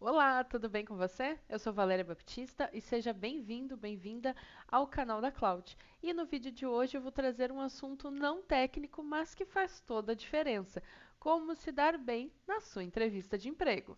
Olá, tudo bem com você? Eu sou Valéria Baptista e seja bem-vindo, bem-vinda ao canal da Cloud. E no vídeo de hoje eu vou trazer um assunto não técnico, mas que faz toda a diferença: como se dar bem na sua entrevista de emprego.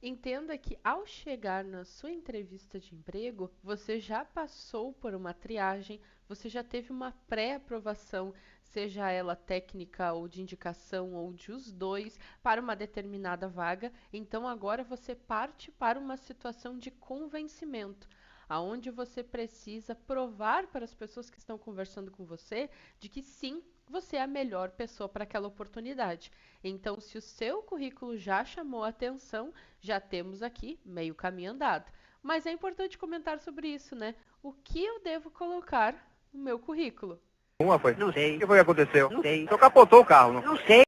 Entenda que ao chegar na sua entrevista de emprego, você já passou por uma triagem, você já teve uma pré-aprovação, seja ela técnica ou de indicação ou de os dois, para uma determinada vaga. Então agora você parte para uma situação de convencimento, aonde você precisa provar para as pessoas que estão conversando com você de que sim, você é a melhor pessoa para aquela oportunidade. Então, se o seu currículo já chamou a atenção, já temos aqui meio caminho andado. Mas é importante comentar sobre isso, né? O que eu devo colocar no meu currículo? Uma foi? Não sei. O que foi que aconteceu? Não sei. Só capotou o carro, não? Não sei.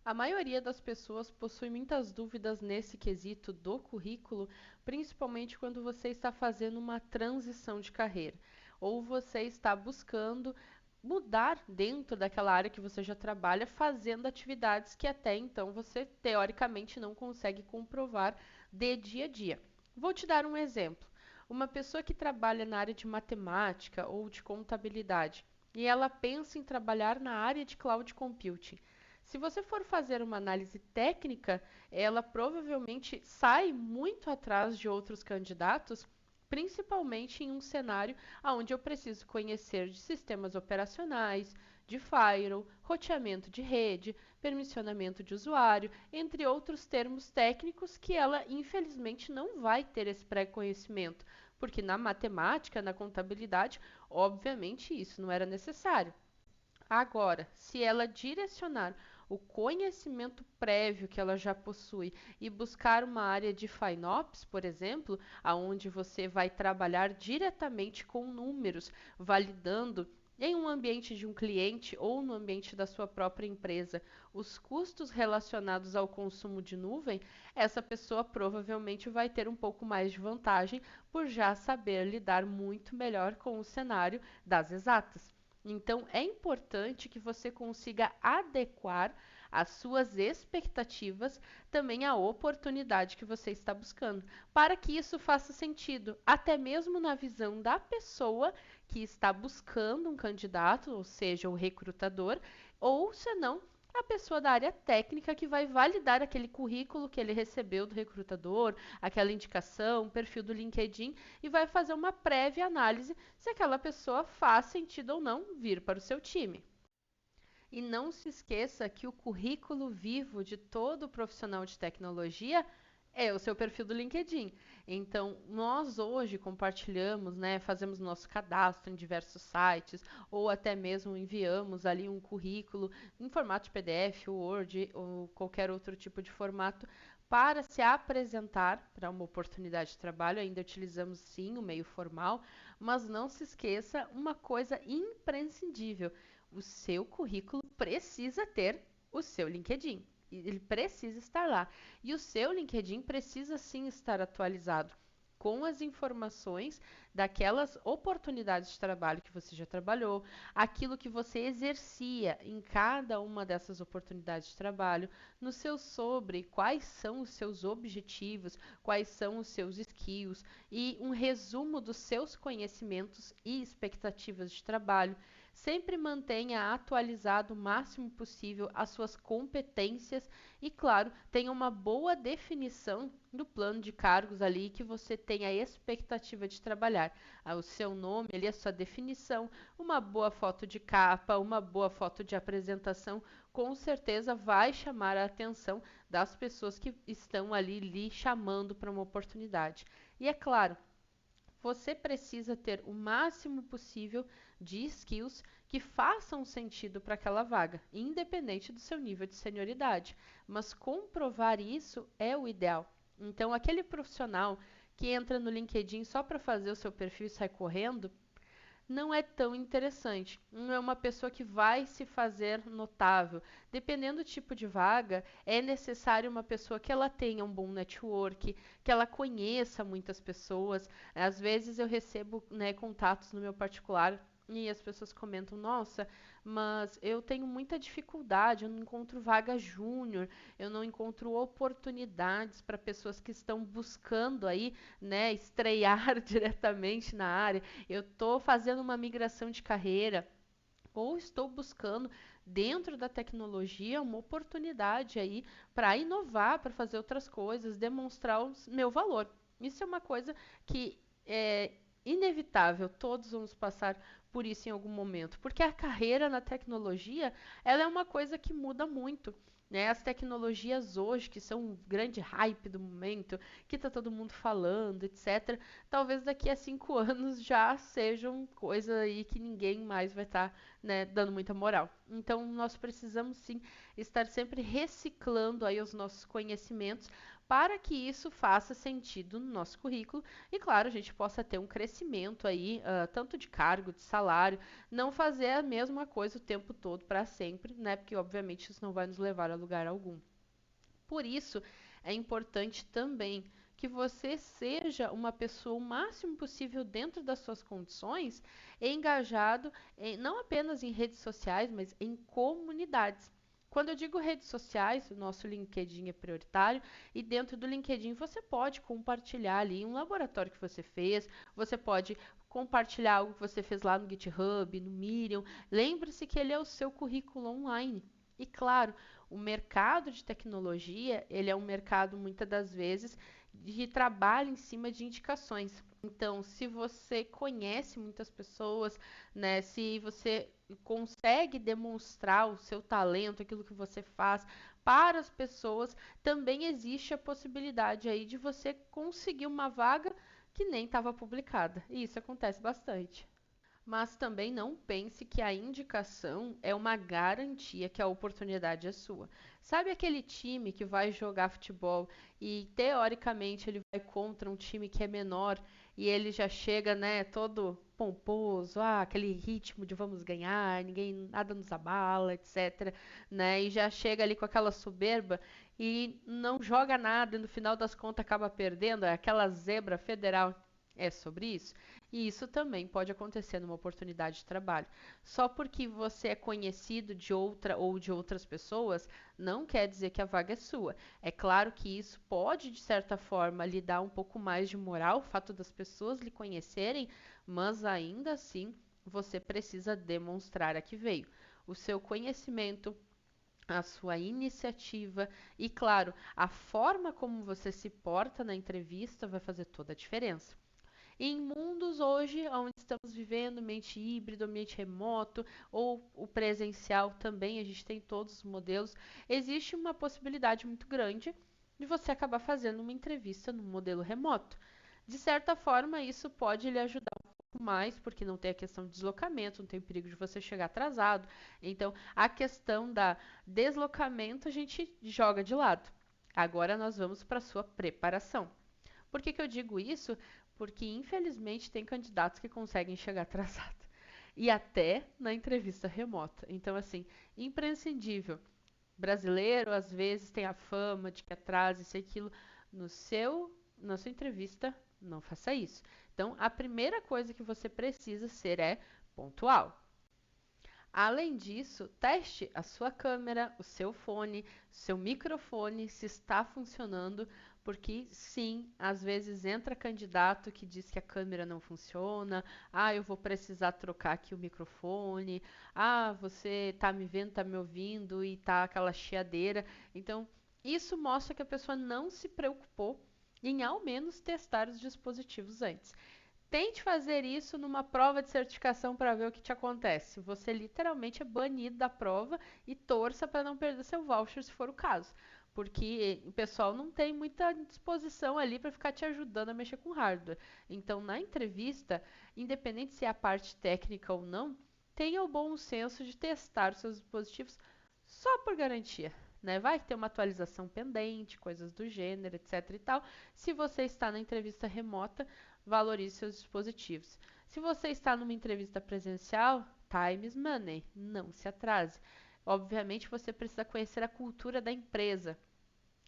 A maioria das pessoas possui muitas dúvidas nesse quesito do currículo, principalmente quando você está fazendo uma transição de carreira ou você está buscando mudar dentro daquela área que você já trabalha, fazendo atividades que até então você teoricamente não consegue comprovar de dia a dia. Vou te dar um exemplo. Uma pessoa que trabalha na área de matemática ou de contabilidade e ela pensa em trabalhar na área de cloud computing. Se você for fazer uma análise técnica, ela provavelmente sai muito atrás de outros candidatos, principalmente em um cenário onde eu preciso conhecer de sistemas operacionais, de firewall, roteamento de rede, permissionamento de usuário, entre outros termos técnicos que ela infelizmente não vai ter esse pré-conhecimento, porque na matemática, na contabilidade, obviamente isso não era necessário. Agora, se ela direcionar o conhecimento prévio que ela já possui e buscar uma área de FinOps, por exemplo, aonde você vai trabalhar diretamente com números, validando em um ambiente de um cliente ou no ambiente da sua própria empresa os custos relacionados ao consumo de nuvem, essa pessoa provavelmente vai ter um pouco mais de vantagem por já saber lidar muito melhor com o cenário das exatas. Então, é importante que você consiga adequar as suas expectativas também à oportunidade que você está buscando, para que isso faça sentido, até mesmo na visão da pessoa que está buscando um candidato, ou seja, o recrutador, ou se não, a pessoa da área técnica que vai validar aquele currículo que ele recebeu do recrutador, aquela indicação, perfil do LinkedIn e vai fazer uma prévia análise se aquela pessoa faz sentido ou não vir para o seu time. E não se esqueça que o currículo vivo de todo profissional de tecnologia é o seu perfil do LinkedIn. Então, nós hoje compartilhamos, né, fazemos nosso cadastro em diversos sites, ou até mesmo enviamos ali um currículo em formato de PDF, Word ou qualquer outro tipo de formato para se apresentar para uma oportunidade de trabalho. Ainda utilizamos sim o meio formal, mas não se esqueça uma coisa imprescindível: o seu currículo precisa ter o seu LinkedIn. Ele precisa estar lá. E o seu LinkedIn precisa sim estar atualizado com as informações daquelas oportunidades de trabalho que você já trabalhou, aquilo que você exercia em cada uma dessas oportunidades de trabalho, no seu sobre quais são os seus objetivos, quais são os seus skills e um resumo dos seus conhecimentos e expectativas de trabalho. Sempre mantenha atualizado o máximo possível as suas competências e, claro, tenha uma boa definição do plano de cargos ali que você tem a expectativa de trabalhar. O seu nome ali, a sua definição, uma boa foto de capa, uma boa foto de apresentação, com certeza vai chamar a atenção das pessoas que estão ali lhe chamando para uma oportunidade. E é claro, você precisa ter o máximo possível de skills que façam sentido para aquela vaga, independente do seu nível de senioridade. Mas comprovar isso é o ideal. Então, aquele profissional que entra no LinkedIn só para fazer o seu perfil e sai correndo, não é tão interessante. Não é uma pessoa que vai se fazer notável. Dependendo do tipo de vaga, é necessário uma pessoa que ela tenha um bom network, que ela conheça muitas pessoas. Às vezes eu recebo, né, contatos no meu particular e as pessoas comentam: nossa, mas eu tenho muita dificuldade, eu não encontro vaga júnior, eu não encontro oportunidades para pessoas que estão buscando aí, né, estrear diretamente na área. Eu estou fazendo uma migração de carreira ou estou buscando dentro da tecnologia uma oportunidade aí para inovar, para fazer outras coisas, demonstrar o meu valor. Isso é uma coisa que é inevitável, todos vamos passar por isso em algum momento, porque a carreira na tecnologia, ela é uma coisa que muda muito. Né? As tecnologias hoje, que são um grande hype do momento, que está todo mundo falando, etc., talvez daqui a 5 anos já sejam coisa aí que ninguém mais vai estar, né, dando muita moral. Então, nós precisamos sim estar sempre reciclando aí os nossos conhecimentos para que isso faça sentido no nosso currículo e, claro, a gente possa ter um crescimento aí, tanto de cargo, de salário, não fazer a mesma coisa o tempo todo para sempre, né? Porque, obviamente, isso não vai nos levar a lugar algum. Por isso, é importante também que você seja uma pessoa o máximo possível dentro das suas condições, engajado não apenas em redes sociais, mas em comunidades. Quando eu digo redes sociais, o nosso LinkedIn é prioritário e dentro do LinkedIn você pode compartilhar ali um laboratório que você fez, você pode compartilhar algo que você fez lá no GitHub, no Medium. Lembre-se que ele é o seu currículo online. E claro, o mercado de tecnologia, ele é um mercado muitas das vezes de trabalho em cima de indicações. Então, se você conhece muitas pessoas, né, se você consegue demonstrar o seu talento, aquilo que você faz para as pessoas, também existe a possibilidade aí de você conseguir uma vaga que nem estava publicada. E isso acontece bastante. Mas também não pense que a indicação é uma garantia que a oportunidade é sua. Sabe aquele time que vai jogar futebol e teoricamente ele vai contra um time que é menor e ele já chega, né, todo pomposo, aquele ritmo de vamos ganhar, ninguém nada nos abala, etc, né? E já chega ali com aquela soberba e não joga nada e no final das contas acaba perdendo, é aquela zebra federal. É sobre isso? E isso também pode acontecer numa oportunidade de trabalho. Só porque você é conhecido de outra ou de outras pessoas, não quer dizer que a vaga é sua. É claro que isso pode, de certa forma, lhe dar um pouco mais de moral, o fato das pessoas lhe conhecerem, mas ainda assim você precisa demonstrar a que veio. O seu conhecimento, a sua iniciativa e, claro, a forma como você se porta na entrevista vai fazer toda a diferença. Em mundos hoje, onde estamos vivendo, ambiente híbrido, ambiente remoto ou o presencial também, a gente tem todos os modelos, existe uma possibilidade muito grande de você acabar fazendo uma entrevista no modelo remoto. De certa forma, isso pode lhe ajudar um pouco mais, porque não tem a questão de deslocamento, não tem o perigo de você chegar atrasado. Então, a questão da deslocamento a gente joga de lado. Agora nós vamos para a sua preparação. Por que que eu digo isso? Porque, infelizmente, tem candidatos que conseguem chegar atrasado. E até na entrevista remota. Então, assim, imprescindível. Brasileiro, às vezes, tem a fama de que atrasa isso e aquilo. Na sua entrevista, não faça isso. Então, a primeira coisa que você precisa ser é pontual. Além disso, teste a sua câmera, o seu fone, seu microfone, se está funcionando, porque sim, às vezes entra candidato que diz que a câmera não funciona, eu vou precisar trocar aqui o microfone, você está me vendo, está me ouvindo e tá aquela chiadeira. Então, isso mostra que a pessoa não se preocupou em ao menos testar os dispositivos antes. Tente fazer isso numa prova de certificação para ver o que te acontece. Você literalmente é banido da prova e torça para não perder seu voucher se for o caso. porque o pessoal não tem muita disposição ali para ficar te ajudando a mexer com hardware. Então, na entrevista, independente se é a parte técnica ou não, tenha o bom senso de testar os seus dispositivos só por garantia. Né? Vai ter uma atualização pendente, coisas do gênero, etc e tal. Se você está na entrevista remota, valorize seus dispositivos. Se você está numa entrevista presencial, time is money, não se atrase. Obviamente, você precisa conhecer a cultura da empresa,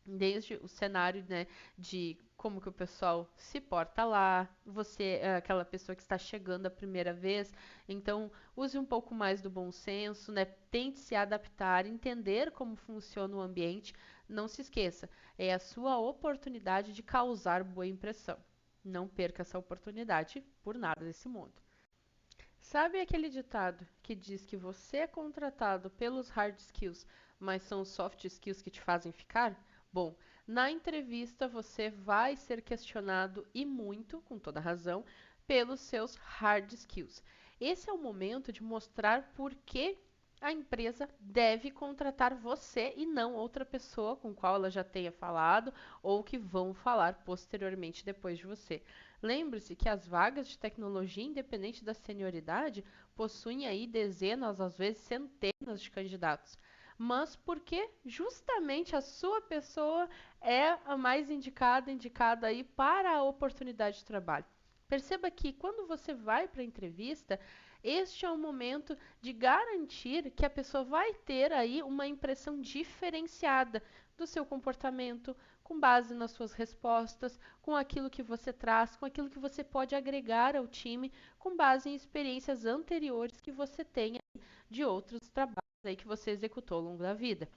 desde o cenário, né, de como que o pessoal se porta lá, você é aquela pessoa que está chegando a primeira vez, então use um pouco mais do bom senso, né, tente se adaptar, entender como funciona o ambiente, não se esqueça, é a sua oportunidade de causar boa impressão. Não perca essa oportunidade por nada desse mundo. Sabe aquele ditado que diz que você é contratado pelos hard skills, mas são os soft skills que te fazem ficar? Bom, na entrevista você vai ser questionado e muito, com toda razão, pelos seus hard skills. Esse é o momento de mostrar por que a empresa deve contratar você e não outra pessoa com qual ela já tenha falado ou que vão falar posteriormente depois de você. Lembre-se que as vagas de tecnologia, independente da senioridade, possuem aí dezenas, às vezes centenas de candidatos. Mas porque justamente a sua pessoa é a mais indicada aí para a oportunidade de trabalho. Perceba que quando você vai para a entrevista, este é o momento de garantir que a pessoa vai ter aí uma impressão diferenciada do seu comportamento, com base nas suas respostas, com aquilo que você traz, com aquilo que você pode agregar ao time, com base em experiências anteriores que você tenha de outros trabalhos aí que você executou ao longo da vida.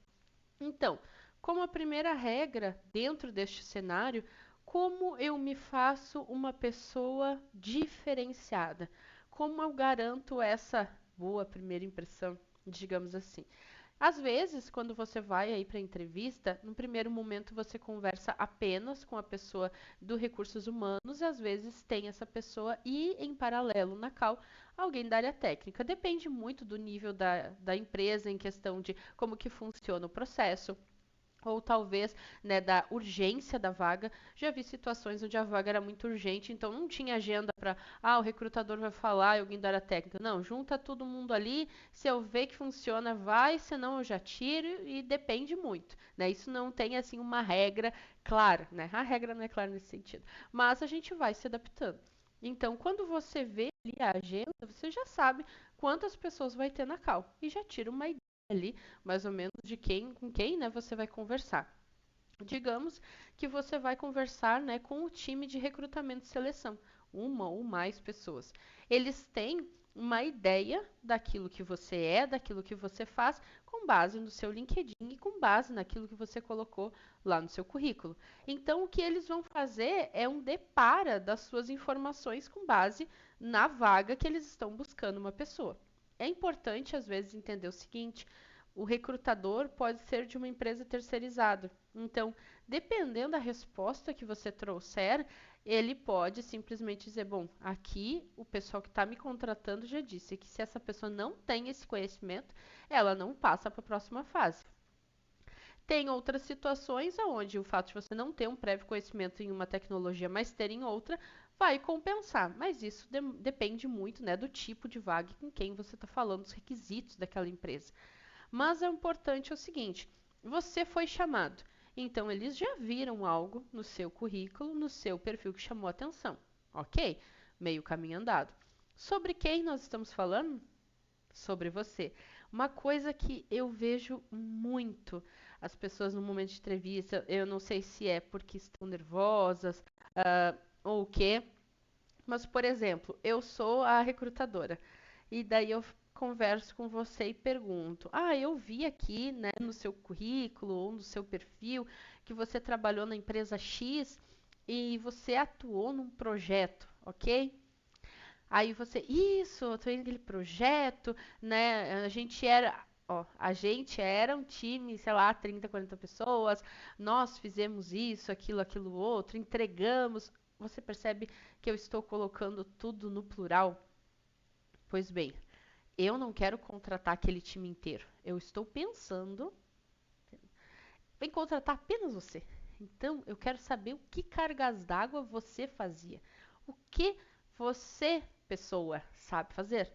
Então, como a primeira regra dentro deste cenário, como eu me faço uma pessoa diferenciada? Como eu garanto essa boa primeira impressão, digamos assim? Às vezes, quando você vai aí para a entrevista, no primeiro momento você conversa apenas com a pessoa do recursos humanos e às vezes tem essa pessoa e, em paralelo, na call, alguém da área técnica. Depende muito do nível da empresa em questão de como que funciona o processo ou talvez, né, da urgência da vaga. Já vi situações onde a vaga era muito urgente, então não tinha agenda para, o recrutador vai falar e alguém da área técnica. Não, junta todo mundo ali, se eu ver que funciona, vai, senão eu já tiro e depende muito, né? Isso não tem assim uma regra clara, né? A regra não é clara nesse sentido, mas a gente vai se adaptando. Então, quando você vê ali a agenda, você já sabe quantas pessoas vai ter na call e já tira uma ideia ali, mais ou menos, de com quem, né, você vai conversar. Digamos que você vai conversar, né, com o time de recrutamento e seleção, uma ou mais pessoas. Eles têm uma ideia daquilo que você é, daquilo que você faz, com base no seu LinkedIn e com base naquilo que você colocou lá no seu currículo. Então, o que eles vão fazer é um depara das suas informações com base na vaga que eles estão buscando uma pessoa. É importante, às vezes, entender o seguinte: o recrutador pode ser de uma empresa terceirizada. Então, dependendo da resposta que você trouxer, ele pode simplesmente dizer: bom, aqui o pessoal que está me contratando já disse que se essa pessoa não tem esse conhecimento, ela não passa para a próxima fase. Tem outras situações onde o fato de você não ter um prévio conhecimento em uma tecnologia, mas ter em outra, vai compensar. Mas isso depende muito, né, do tipo de vaga e com quem você está falando, dos requisitos daquela empresa. Mas é importante o seguinte: você foi chamado. Então, eles já viram algo no seu currículo, no seu perfil que chamou a atenção. Ok? Meio caminho andado. Sobre quem nós estamos falando? Sobre você. Uma coisa que eu vejo muito as pessoas no momento de entrevista, eu não sei se é porque estão nervosas, ou o quê, mas, por exemplo, eu sou a recrutadora. E daí eu converso com você e pergunto: eu vi aqui, né, no seu currículo ou no seu perfil que você trabalhou na empresa X e você atuou num projeto, ok? Aí você, isso, eu tô indo naquele projeto, né? A gente era um time, sei lá, 30, 40 pessoas, nós fizemos isso, aquilo outro, entregamos. Você percebe que eu estou colocando tudo no plural? Pois bem, eu não quero contratar aquele time inteiro. Eu estou pensando vem contratar apenas você. Então, eu quero saber o que cargas d'água você fazia. O que você, pessoa, sabe fazer.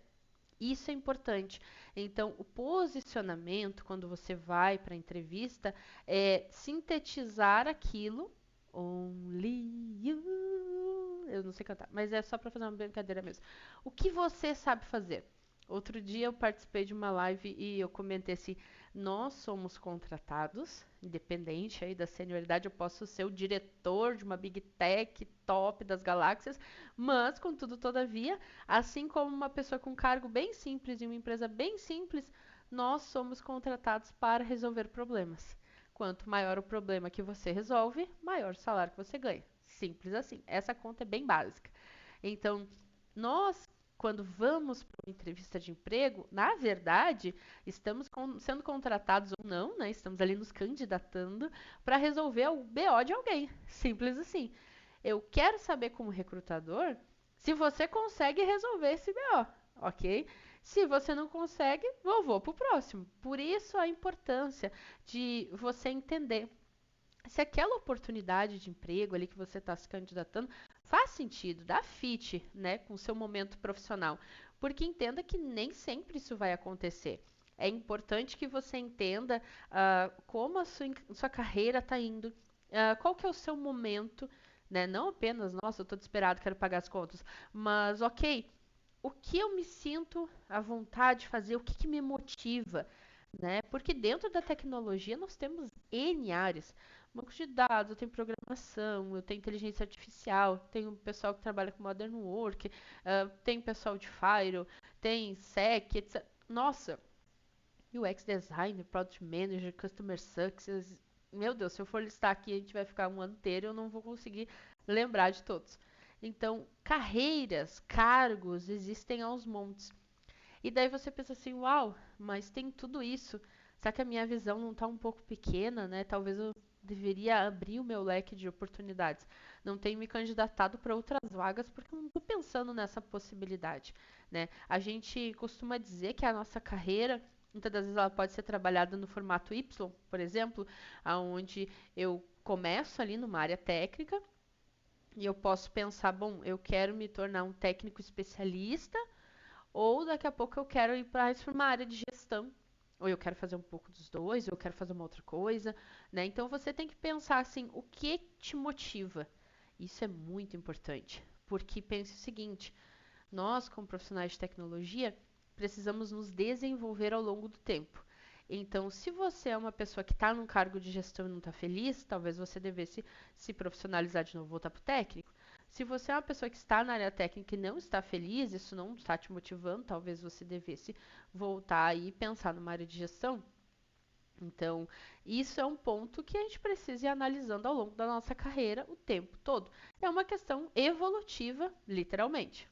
Isso é importante. Então, o posicionamento, quando você vai para a entrevista, é sintetizar aquilo. Only you. Eu não sei cantar, mas é só para fazer uma brincadeira mesmo. O que você sabe fazer? Outro dia eu participei de uma live e eu comentei assim: nós somos contratados, independente aí da senioridade, eu posso ser o diretor de uma Big Tech top das galáxias, mas, contudo, todavia, assim como uma pessoa com cargo bem simples em uma empresa bem simples, nós somos contratados para resolver problemas. Quanto maior o problema que você resolve, maior o salário que você ganha. Simples assim. Essa conta é bem básica. Então, nós, quando vamos para uma entrevista de emprego, na verdade, estamos sendo contratados ou não, né? Estamos ali nos candidatando para resolver o BO de alguém. Simples assim. Eu quero saber como recrutador se você consegue resolver esse BO, ok? Se você não consegue, eu vou para o próximo. Por isso a importância de você entender se aquela oportunidade de emprego ali que você está se candidatando faz sentido, dá fit, né, com o seu momento profissional. Porque entenda que nem sempre isso vai acontecer. É importante que você entenda como a sua carreira está indo, qual que é o seu momento, né? Não apenas, nossa, eu estou desesperado, quero pagar as contas, mas ok, o que eu me sinto à vontade de fazer, o que, que me motiva, né? Porque dentro da tecnologia nós temos N áreas. Banco de dados, eu tenho programação, eu tenho inteligência artificial, tenho pessoal que trabalha com Modern Work, tem pessoal de Fire, tem SEC, etc. Nossa, UX Designer, Product Manager, Customer Success. Meu Deus, se eu for listar aqui, a gente vai ficar um ano inteiro e eu não vou conseguir lembrar de todos. Então, carreiras, cargos existem aos montes. E daí você pensa assim, uau, mas tem tudo isso. Será que a minha visão não está um pouco pequena, né? Talvez eu deveria abrir o meu leque de oportunidades. Não tenho me candidatado para outras vagas porque eu não estou pensando nessa possibilidade, né? A gente costuma dizer que a nossa carreira, muitas das vezes ela pode ser trabalhada no formato Y, por exemplo, aonde eu começo ali numa área técnica e eu posso pensar, bom, eu quero me tornar um técnico especialista ou daqui a pouco eu quero ir para uma área de gestão, ou eu quero fazer um pouco dos dois, ou eu quero fazer uma outra coisa, né? Então você tem que pensar assim, o que te motiva? Isso é muito importante, porque pense o seguinte, nós como profissionais de tecnologia precisamos nos desenvolver ao longo do tempo. Então, se você é uma pessoa que está num cargo de gestão e não está feliz, talvez você devesse se profissionalizar de novo, voltar para o técnico. Se você é uma pessoa que está na área técnica e não está feliz, isso não está te motivando, talvez você devesse voltar e pensar numa área de gestão. Então, isso é um ponto que a gente precisa ir analisando ao longo da nossa carreira o tempo todo. É uma questão evolutiva, literalmente.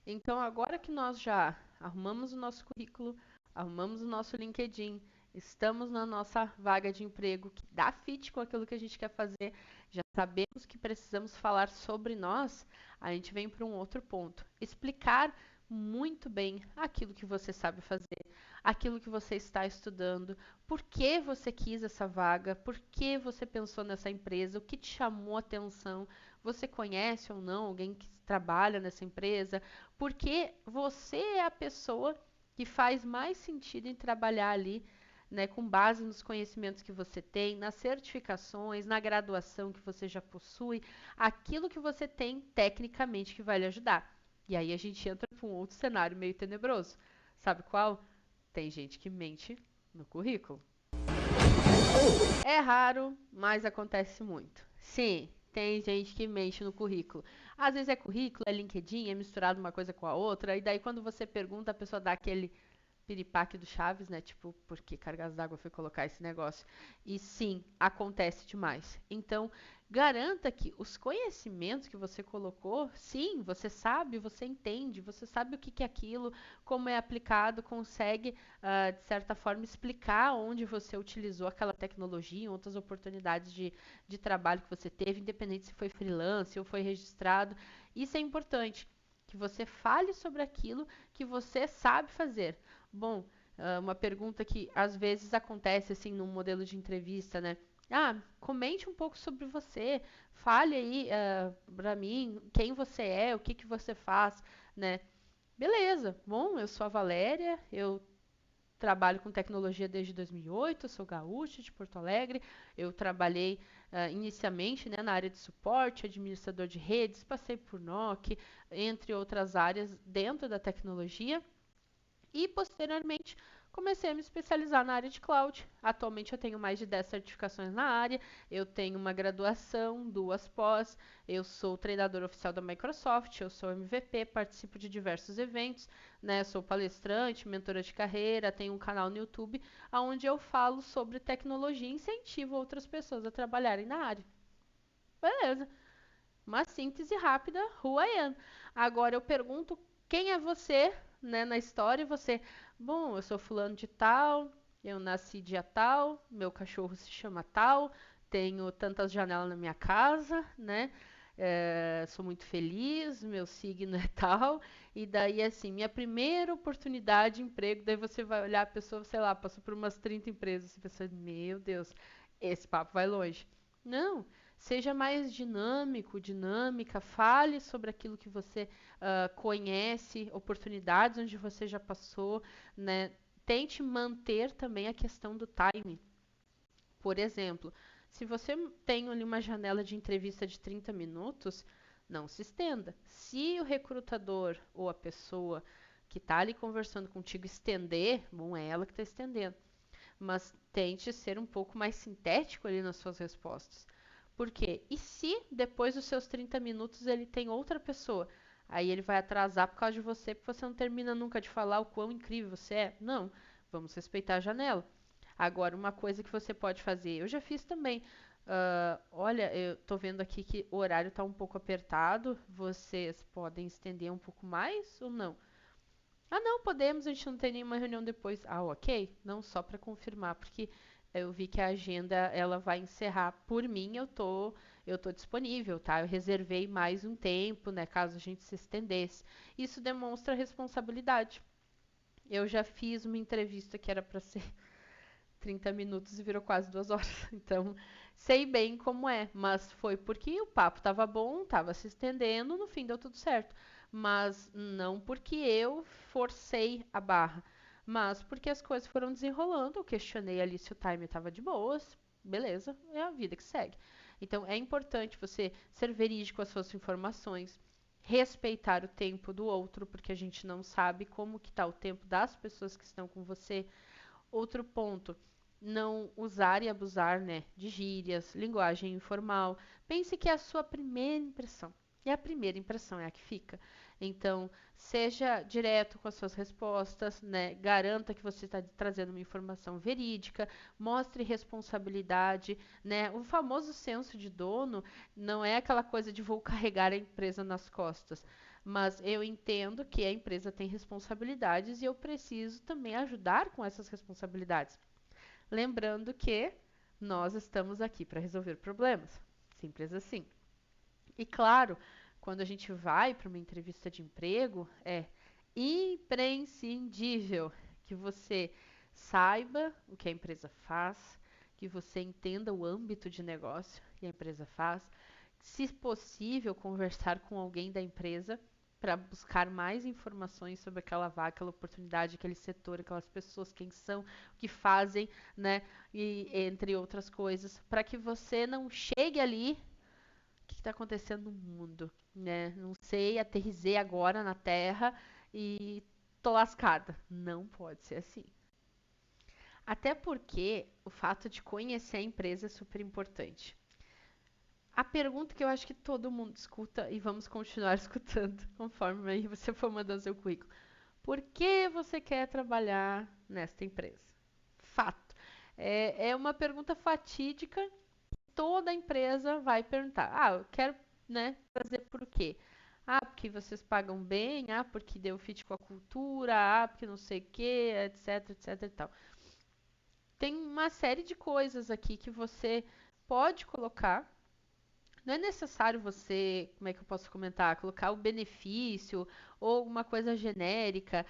Então, agora que nós já arrumamos o nosso currículo, arrumamos o nosso LinkedIn, estamos na nossa vaga de emprego que dá fit com aquilo que a gente quer fazer, já sabemos que precisamos falar sobre nós, a gente vem para um outro ponto. Explicar muito bem aquilo que você sabe fazer, aquilo que você está estudando, por que você quis essa vaga, por que você pensou nessa empresa, o que te chamou a atenção, você conhece ou não alguém que trabalha nessa empresa, porque você é a pessoa que faz mais sentido em trabalhar ali, né, com base nos conhecimentos que você tem, nas certificações, na graduação que você já possui, aquilo que você tem tecnicamente que vai lhe ajudar. E aí a gente entra para um outro cenário meio tenebroso. Sabe qual? Tem gente que mente no currículo. É raro, mas acontece muito. Sim, tem gente que mente no currículo. Às vezes é currículo, é LinkedIn, é misturado uma coisa com a outra, e daí quando você pergunta, a pessoa dá aquele piripaque do Chaves, né? Tipo, por que cargas d'água foi colocar esse negócio? E sim, acontece demais. Então, garanta que os conhecimentos que você colocou, sim, você sabe, você entende, você sabe o que é aquilo, como é aplicado, consegue, de certa forma, explicar onde você utilizou aquela tecnologia, outras oportunidades de trabalho que você teve, independente se foi freelance ou foi registrado. Isso é importante, que você fale sobre aquilo que você sabe fazer. Bom, Uma pergunta que às vezes acontece assim num modelo de entrevista, né? Ah, comente um pouco sobre você, fale aí para mim quem você é, o que que você faz, né? Beleza, bom, eu sou a Valéria, eu trabalho com tecnologia desde 2008, sou gaúcha de Porto Alegre. Eu trabalhei inicialmente, né, na área de suporte, administrador de redes, passei por NOC, entre outras áreas dentro da tecnologia. E, posteriormente, comecei a me especializar na área de cloud. Atualmente, eu tenho mais de 10 certificações na área, eu tenho uma graduação, duas pós, eu sou treinador oficial da Microsoft, eu sou MVP, participo de diversos eventos, né? Sou palestrante, mentora de carreira, tenho um canal no YouTube, onde eu falo sobre tecnologia e incentivo outras pessoas a trabalharem na área. Beleza. Uma síntese rápida, who I am. Agora eu pergunto quem é você, né, na história, você, bom, eu sou fulano de tal, eu nasci dia tal, meu cachorro se chama tal, tenho tantas janelas na minha casa, né? Sou muito feliz, meu signo é tal, e daí assim, minha primeira oportunidade de emprego, daí você vai olhar a pessoa, sei lá, passou por umas 30 empresas, você pensa, meu Deus, esse papo vai longe. Não, seja mais dinâmico, dinâmica, fale sobre aquilo que você conhece, oportunidades onde você já passou, né? Tente manter também a questão do timing. Por exemplo, se você tem ali uma janela de entrevista de 30 minutos, não se estenda. Se o recrutador ou a pessoa que está ali conversando contigo estender, bom, é ela que está estendendo. Mas tente ser um pouco mais sintético ali nas suas respostas. Por quê? E se depois dos seus 30 minutos ele tem outra pessoa? Aí ele vai atrasar por causa de você, porque você não termina nunca de falar o quão incrível você é? Não, vamos respeitar a janela. Agora, uma coisa que você pode fazer, eu já fiz também. Olha, eu tô vendo aqui que o horário está um pouco apertado. Vocês podem estender um pouco mais ou não? Ah, não, podemos, a gente não tem nenhuma reunião depois. Ah, ok. Não, só para confirmar, porque eu vi que a agenda ela vai encerrar. Por mim, eu tô disponível, tá? Eu reservei mais um tempo, né, caso a gente se estendesse. Isso demonstra responsabilidade. Eu já fiz uma entrevista que era para ser 30 minutos e virou quase 2 horas. Então, sei bem como é, mas foi porque o papo estava bom, estava se estendendo, no fim deu tudo certo. Mas não porque eu forcei a barra, mas porque as coisas foram desenrolando. Eu questionei ali se o time estava de boas, beleza, é a vida que segue. Então, é importante você ser verídico com as suas informações, respeitar o tempo do outro, porque a gente não sabe como que está o tempo das pessoas que estão com você. Outro ponto, não usar e abusar, né, de gírias, linguagem informal. Pense que é a sua primeira impressão. E a primeira impressão é a que fica. Então, seja direto com as suas respostas, né? Garanta que você está trazendo uma informação verídica, mostre responsabilidade, né? O famoso senso de dono não é aquela coisa de vou carregar a empresa nas costas, mas eu entendo que a empresa tem responsabilidades e eu preciso também ajudar com essas responsabilidades. Lembrando que nós estamos aqui para resolver problemas. Simples assim. E claro, quando a gente vai para uma entrevista de emprego, é imprescindível que você saiba o que a empresa faz, que você entenda o âmbito de negócio que a empresa faz, se possível, conversar com alguém da empresa para buscar mais informações sobre aquela vaga, aquela oportunidade, aquele setor, aquelas pessoas, quem são, o que fazem, né? E entre outras coisas, para que você não chegue ali, o que está acontecendo no mundo, né? Não sei, aterrisei agora na Terra e tô lascada. Não pode ser assim. Até porque o fato de conhecer a empresa é super importante. A pergunta que eu acho que todo mundo escuta e vamos continuar escutando conforme aí você for mandando seu currículo. Por que você quer trabalhar nesta empresa? Fato. É uma pergunta fatídica. Toda empresa vai perguntar. Ah, eu quero, né, fazer por quê? Ah, porque vocês pagam bem. Ah, porque deu fit com a cultura. Ah, porque não sei o quê, etc, etc e tal. Tem uma série de coisas aqui que você pode colocar Não é necessário você, como é que eu posso comentar, colocar o benefício ou uma coisa genérica,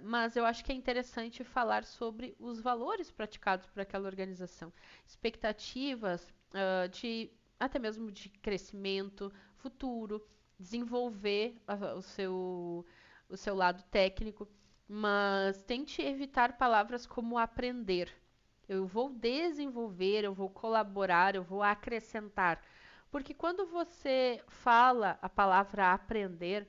mas eu acho que é interessante falar sobre os valores praticados por aquela organização, expectativas, de até mesmo de crescimento futuro, desenvolver o seu lado técnico, mas tente evitar palavras como aprender. Eu vou desenvolver, eu vou colaborar, eu vou acrescentar. Porque quando você fala a palavra aprender,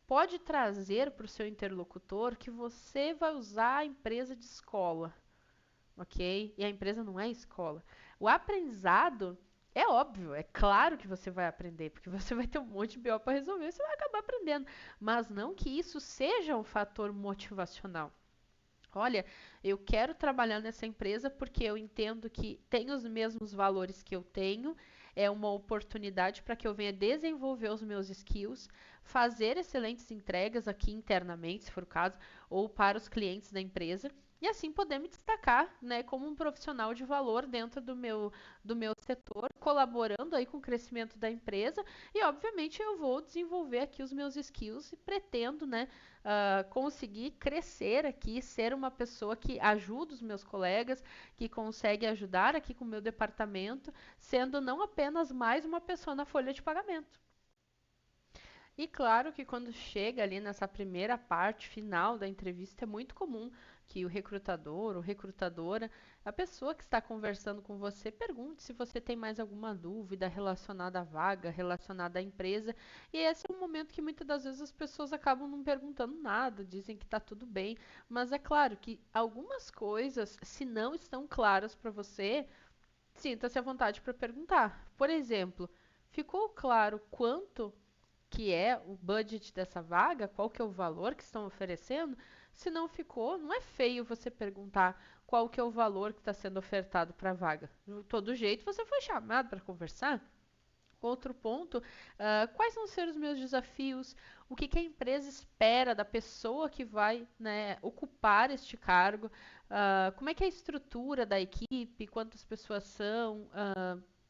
pode trazer para o seu interlocutor que você vai usar a empresa de escola, ok? E a empresa não é escola. O aprendizado é óbvio, é claro que você vai aprender, porque você vai ter um monte de BO para resolver, você vai acabar aprendendo. Mas não que isso seja um fator motivacional. Olha, eu quero trabalhar nessa empresa porque eu entendo que tem os mesmos valores que eu tenho, é uma oportunidade para que eu venha desenvolver os meus skills, fazer excelentes entregas aqui internamente, se for o caso, ou para os clientes da empresa, e assim poder me destacar, né, como um profissional de valor dentro do meu setor, colaborando aí com o crescimento da empresa, e obviamente eu vou desenvolver aqui os meus skills e pretendo, né, conseguir crescer aqui, ser uma pessoa que ajuda os meus colegas, que consegue ajudar aqui com o meu departamento, sendo não apenas mais uma pessoa na folha de pagamento. E claro que quando chega ali nessa primeira parte final da entrevista, é muito comum que o recrutador ou recrutadora, a pessoa que está conversando com você, pergunte se você tem mais alguma dúvida relacionada à vaga, relacionada à empresa. E esse é um momento que muitas das vezes as pessoas acabam não perguntando nada, dizem que está tudo bem. Mas é claro que algumas coisas, se não estão claras para você, sinta-se à vontade para perguntar. Por exemplo, ficou claro quanto que é o budget dessa vaga, qual que é o valor que estão oferecendo? Se não ficou, não é feio você perguntar qual que é o valor que está sendo ofertado para a vaga. De todo jeito, você foi chamado para conversar. Outro ponto, quais vão ser os meus desafios? O que, que a empresa espera da pessoa que vai, né, ocupar este cargo? Como é que é a estrutura da equipe? Quantas pessoas são?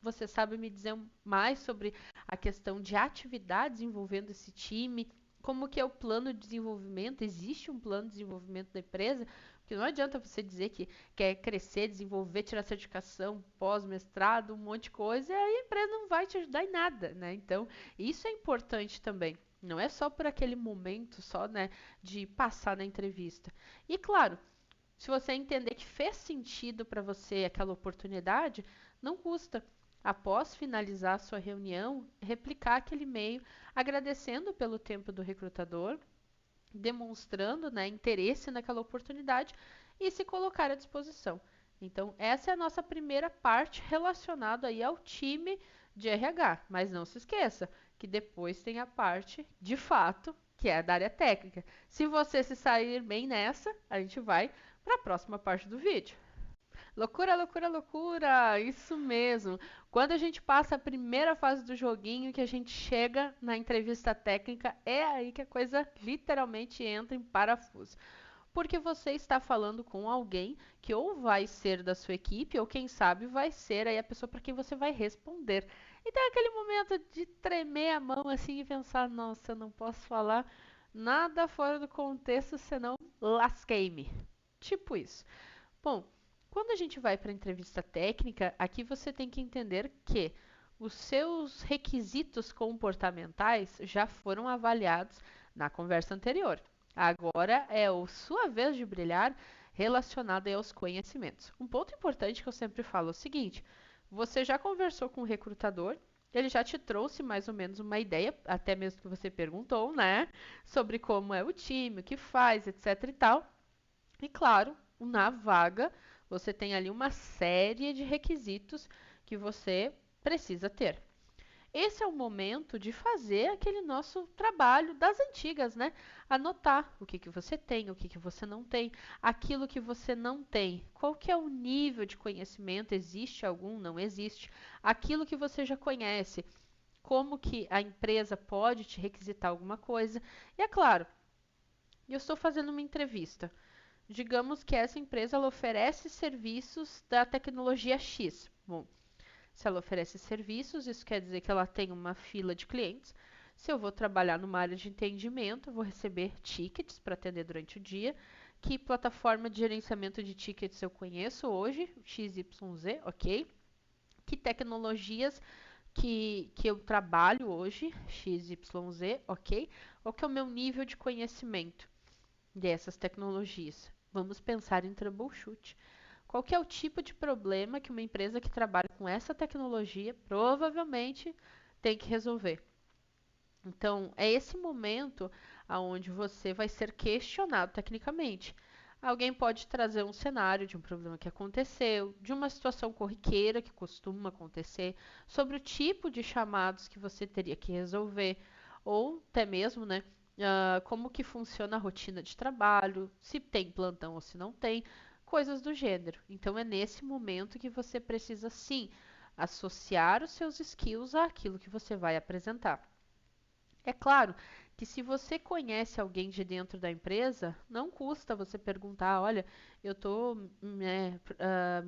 Você sabe me dizer mais sobre a questão de atividades envolvendo esse time? Como que é o plano de desenvolvimento? Existe um plano de desenvolvimento da empresa? Porque não adianta você dizer que quer crescer, desenvolver, tirar certificação, pós-mestrado, um monte de coisa, e aí a empresa não vai te ajudar em nada, né? Então, isso é importante também. Não é só por aquele momento, só, né, de passar na entrevista. E claro, se você entender que fez sentido para você aquela oportunidade, não custa. Após finalizar a sua reunião, replicar aquele e-mail agradecendo pelo tempo do recrutador, demonstrando, né, interesse naquela oportunidade e se colocar à disposição. Então, essa é a nossa primeira parte relacionada aí ao time de RH. Mas não se esqueça que depois tem a parte, de fato, que é da área técnica. Se você se sair bem nessa, a gente vai para a próxima parte do vídeo. Loucura, loucura, loucura! Isso mesmo. Quando a gente passa a primeira fase do joguinho, que a gente chega na entrevista técnica, é aí que a coisa literalmente entra em parafuso. Porque você está falando com alguém que ou vai ser da sua equipe, ou quem sabe vai ser aí a pessoa para quem você vai responder. Então é aquele momento de tremer a mão assim e pensar, nossa, eu não posso falar nada fora do contexto, senão lasquei-me. Tipo isso. Bom, quando a gente vai para a entrevista técnica, aqui você tem que entender que os seus requisitos comportamentais já foram avaliados na conversa anterior. Agora é a sua vez de brilhar relacionado aos conhecimentos. Um ponto importante que eu sempre falo é o seguinte: você já conversou com o recrutador, ele já te trouxe mais ou menos uma ideia, até mesmo que você perguntou, né, sobre como é o time, o que faz, etc e tal. E claro, na vaga, você tem ali uma série de requisitos que você precisa ter. Esse é o momento de fazer aquele nosso trabalho das antigas, né? Anotar o que, que você tem, o que, que você não tem, aquilo que você não tem, qual que é o nível de conhecimento, existe algum, não existe, aquilo que você já conhece, como que a empresa pode te requisitar alguma coisa. E é claro, eu estou fazendo uma entrevista. Digamos que essa empresa ela oferece serviços da tecnologia X. Bom, Se ela oferece serviços, isso quer dizer que ela tem uma fila de clientes. Se eu vou trabalhar numa área de atendimento, eu vou receber tickets para atender durante o dia. Que plataforma de gerenciamento de tickets eu conheço hoje? XYZ, ok. Que tecnologias que eu trabalho hoje? XYZ, ok. Qual que é o meu nível de conhecimento dessas tecnologias? Vamos pensar em troubleshoot. Qual que é o tipo de problema que uma empresa que trabalha com essa tecnologia provavelmente tem que resolver? Então, é esse momento onde você vai ser questionado tecnicamente. Alguém pode trazer um cenário de um problema que aconteceu, de uma situação corriqueira que costuma acontecer, sobre o tipo de chamados que você teria que resolver, ou até mesmo, né, como que funciona a rotina de trabalho, se tem plantão ou se não tem, coisas do gênero. Então, é nesse momento que você precisa, sim, associar os seus skills àquilo que você vai apresentar. É claro que se você conhece alguém de dentro da empresa, não custa você perguntar, olha, eu me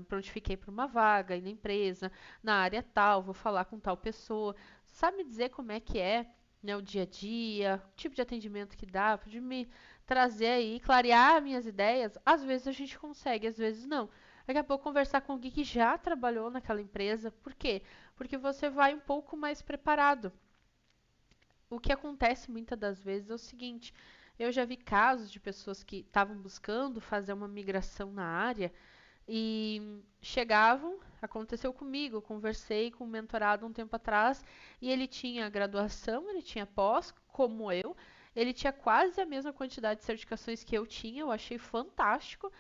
prontifiquei para uma vaga aí na empresa, na área tal, vou falar com tal pessoa. Sabe me dizer como é que é, né, o dia a dia, o tipo de atendimento que dá, pode me trazer aí, clarear minhas ideias? Às vezes a gente consegue, às vezes não. Daqui a pouco conversar com alguém que já trabalhou naquela empresa. Por quê? Porque você vai um pouco mais preparado. O que acontece muitas das vezes é o seguinte: eu já vi casos de pessoas que estavam buscando fazer uma migração na área e chegavam, aconteceu comigo, eu conversei com um mentorado um tempo atrás e ele tinha graduação, ele tinha pós, como eu, ele tinha quase a mesma quantidade de certificações que eu tinha, eu achei fantástico,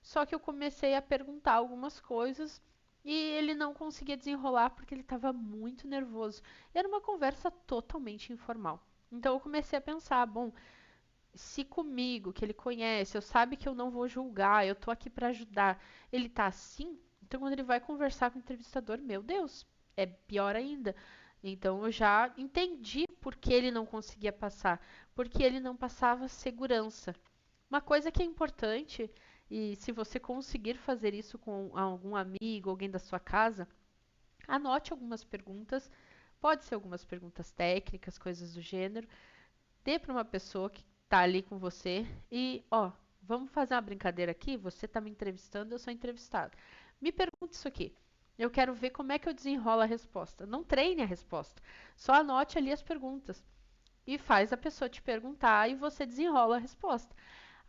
só que eu comecei a perguntar algumas coisas e ele não conseguia desenrolar porque ele estava muito nervoso. Era uma conversa totalmente informal. Então eu comecei a pensar, bom, se comigo, que ele conhece, eu sabe que eu não vou julgar, eu tô aqui para ajudar, ele tá assim, então quando ele vai conversar com o entrevistador, meu Deus, é pior ainda. Então eu já entendi por que ele não conseguia passar, porque ele não passava segurança. Uma coisa que é importante, e se você conseguir fazer isso com algum amigo, alguém da sua casa, anote algumas perguntas, pode ser algumas perguntas técnicas, coisas do gênero, dê para uma pessoa que está ali com você e, ó, vamos fazer uma brincadeira aqui? Você está me entrevistando, eu sou entrevistado. Me pergunte isso aqui. Eu quero ver como é que eu desenrolo a resposta. Não treine a resposta. Só anote ali as perguntas. E faz a pessoa te perguntar e você desenrola a resposta.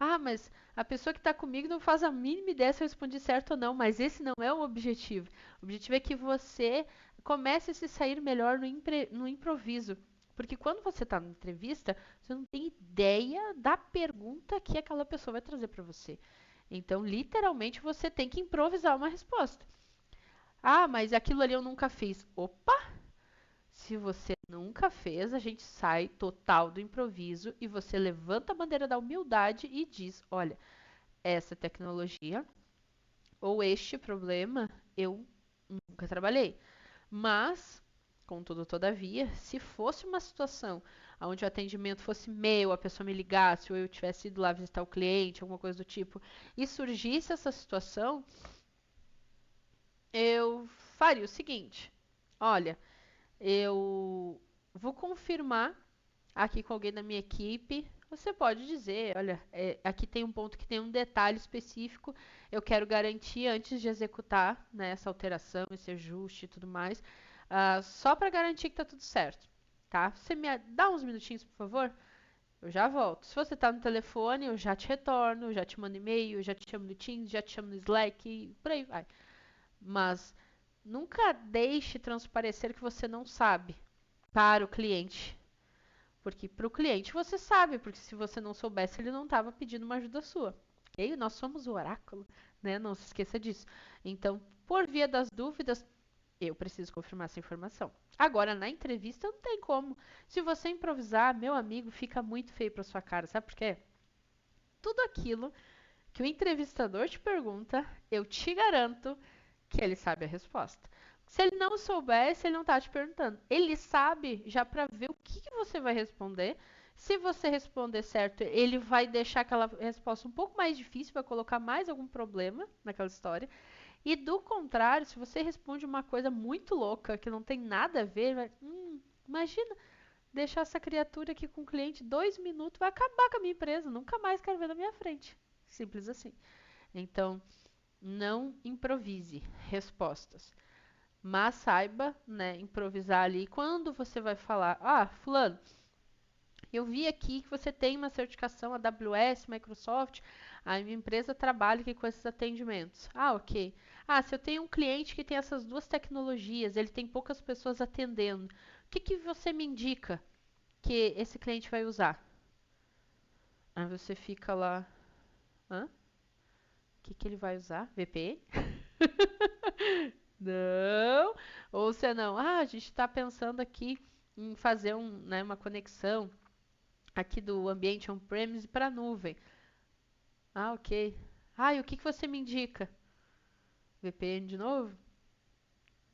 Ah, mas a pessoa que está comigo não faz a mínima ideia se eu respondi certo ou não, mas esse não é o objetivo. O objetivo é que você comece a se sair melhor no improviso. Porque quando você está na entrevista, você não tem ideia da pergunta que aquela pessoa vai trazer para você. Então, literalmente, você tem que improvisar uma resposta. Ah, mas aquilo ali eu nunca fiz. Opa! Se você nunca fez, a gente sai total do improviso e você levanta a bandeira da humildade e diz: olha, essa tecnologia ou este problema eu nunca trabalhei. Mas, contudo, todavia, se fosse uma situação onde o atendimento fosse meu, a pessoa me ligasse ou eu tivesse ido lá visitar o cliente, alguma coisa do tipo, e surgisse essa situação, eu faria o seguinte: olha, eu vou confirmar aqui com alguém da minha equipe. Você pode dizer, olha, aqui tem um ponto que tem um detalhe específico, eu quero garantir antes de executar, né, essa alteração, esse ajuste e tudo mais, só para garantir que está tudo certo, tá? Você me dá uns minutinhos, por favor? Eu já volto. Se você está no telefone, eu já te retorno, eu já te mando e-mail, eu já te chamo no Teams, já te chamo no Slack, e por aí vai. Mas nunca deixe transparecer que você não sabe para o cliente. Porque para o cliente você sabe, porque se você não soubesse, ele não estava pedindo uma ajuda sua. E nós somos o oráculo, né? Não se esqueça disso. Então, por via das dúvidas, eu preciso confirmar essa informação. Agora, na entrevista, não tem como. Se você improvisar, meu amigo, fica muito feio para sua cara. Sabe por quê? Tudo aquilo que o entrevistador te pergunta, eu te garanto que ele sabe a resposta. Se ele não soubesse, ele não está te perguntando. Ele sabe já para ver o que você vai responder. Se você responder certo, ele vai deixar aquela resposta um pouco mais difícil, vai colocar mais algum problema naquela história. E do contrário, se você responde uma coisa muito louca, que não tem nada a ver, imagina deixar essa criatura aqui com o cliente 2 minutos, vai acabar com a minha empresa, nunca mais quero ver na minha frente. Simples assim. Então, não improvise respostas, mas saiba, né, improvisar ali. Quando você vai falar, fulano, eu vi aqui que você tem uma certificação AWS, Microsoft, a minha empresa trabalha aqui com esses atendimentos. Ok. Se eu tenho um cliente que tem essas duas tecnologias, ele tem poucas pessoas atendendo, o que que você me indica que esse cliente vai usar? Aí você fica lá, hã? O que que ele vai usar? VPN? Não. Ou se não, a gente está pensando aqui em fazer uma conexão aqui do ambiente on-premise para a nuvem. Ok. E o que que você me indica? VPN de novo?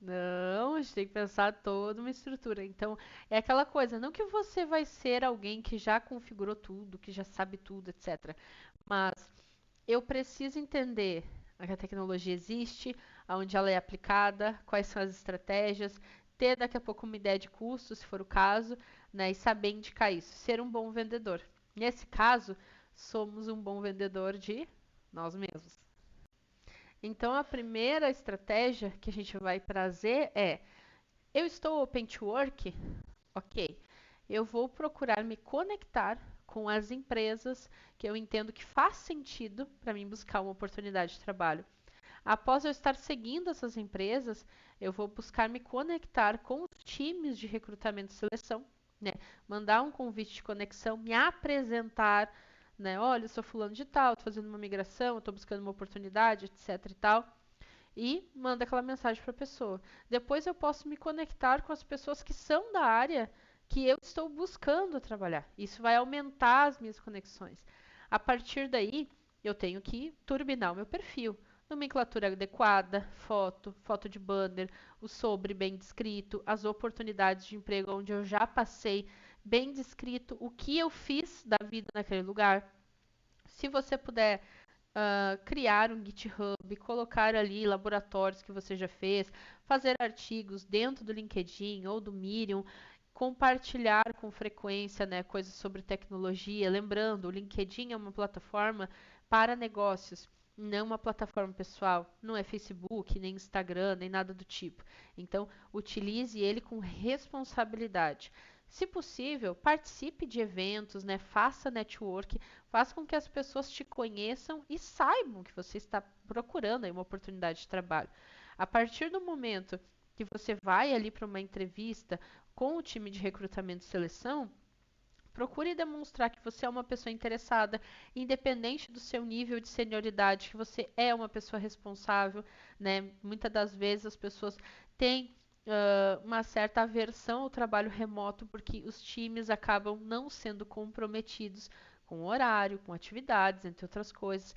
Não, a gente tem que pensar toda uma estrutura. Então, é aquela coisa, não que você vai ser alguém que já configurou tudo, que já sabe tudo, etc. Mas eu preciso entender que a tecnologia existe, aonde ela é aplicada, quais são as estratégias, ter daqui a pouco uma ideia de custo, se for o caso, né, e saber indicar isso, ser um bom vendedor. Nesse caso, somos um bom vendedor de nós mesmos. Então, a primeira estratégia que a gente vai trazer é: eu estou open to work? Ok. Eu vou procurar me conectar com as empresas que eu entendo que faz sentido para mim buscar uma oportunidade de trabalho. Após eu estar seguindo essas empresas, eu vou buscar me conectar com os times de recrutamento e seleção, né? Mandar um convite de conexão, me apresentar, né? Olha, eu sou fulano de tal, estou fazendo uma migração, estou buscando uma oportunidade, etc e tal. E manda aquela mensagem para a pessoa. Depois eu posso me conectar com as pessoas que são da área que eu estou buscando trabalhar. Isso vai aumentar as minhas conexões. A partir daí, eu tenho que turbinar o meu perfil. Nomenclatura adequada, foto de banner, o sobre bem descrito, as oportunidades de emprego onde eu já passei, bem descrito, o que eu fiz da vida naquele lugar. Se você puder criar um GitHub, colocar ali laboratórios que você já fez, fazer artigos dentro do LinkedIn ou do Medium, compartilhar com frequência, né, coisas sobre tecnologia. Lembrando, o LinkedIn é uma plataforma para negócios, não uma plataforma pessoal. Não é Facebook, nem Instagram, nem nada do tipo. Então, utilize ele com responsabilidade. Se possível, participe de eventos, né? Faça network, faça com que as pessoas te conheçam e saibam que você está procurando aí uma oportunidade de trabalho. A partir do momento que você vai ali para uma entrevista com o time de recrutamento e seleção, procure demonstrar que você é uma pessoa interessada, independente do seu nível de senioridade, que você é uma pessoa responsável, né? Muitas das vezes as pessoas têm uma certa aversão ao trabalho remoto porque os times acabam não sendo comprometidos com horário, com atividades, entre outras coisas.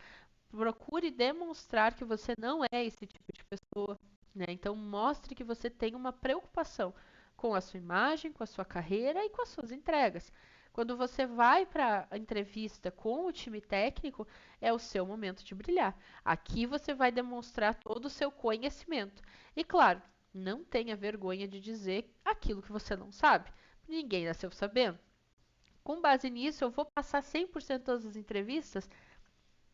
Procure demonstrar que você não é esse tipo de pessoa, né? Então mostre que você tem uma preocupação com a sua imagem, com a sua carreira e com as suas entregas. Quando você vai para a entrevista com o time técnico, é o seu momento de brilhar. Aqui você vai demonstrar todo o seu conhecimento. E claro, não tenha vergonha de dizer aquilo que você não sabe. Ninguém nasceu sabendo. Com base nisso, eu vou passar 100% todas as entrevistas?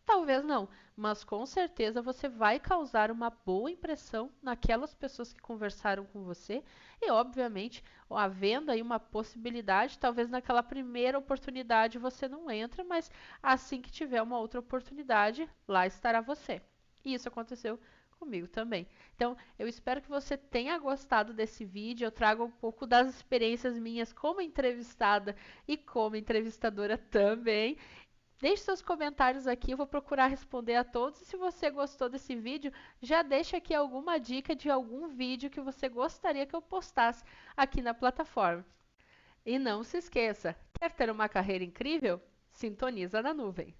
Talvez não, mas com certeza você vai causar uma boa impressão naquelas pessoas que conversaram com você e, obviamente, havendo aí uma possibilidade, talvez naquela primeira oportunidade você não entra, mas assim que tiver uma outra oportunidade, lá estará você. E isso aconteceu comigo também. Então, eu espero que você tenha gostado desse vídeo. Eu trago um pouco das experiências minhas como entrevistada e como entrevistadora também. Deixe seus comentários aqui, eu vou procurar responder a todos. E se você gostou desse vídeo, já deixa aqui alguma dica de algum vídeo que você gostaria que eu postasse aqui na plataforma. E não se esqueça, quer ter uma carreira incrível? Sintoniza na nuvem.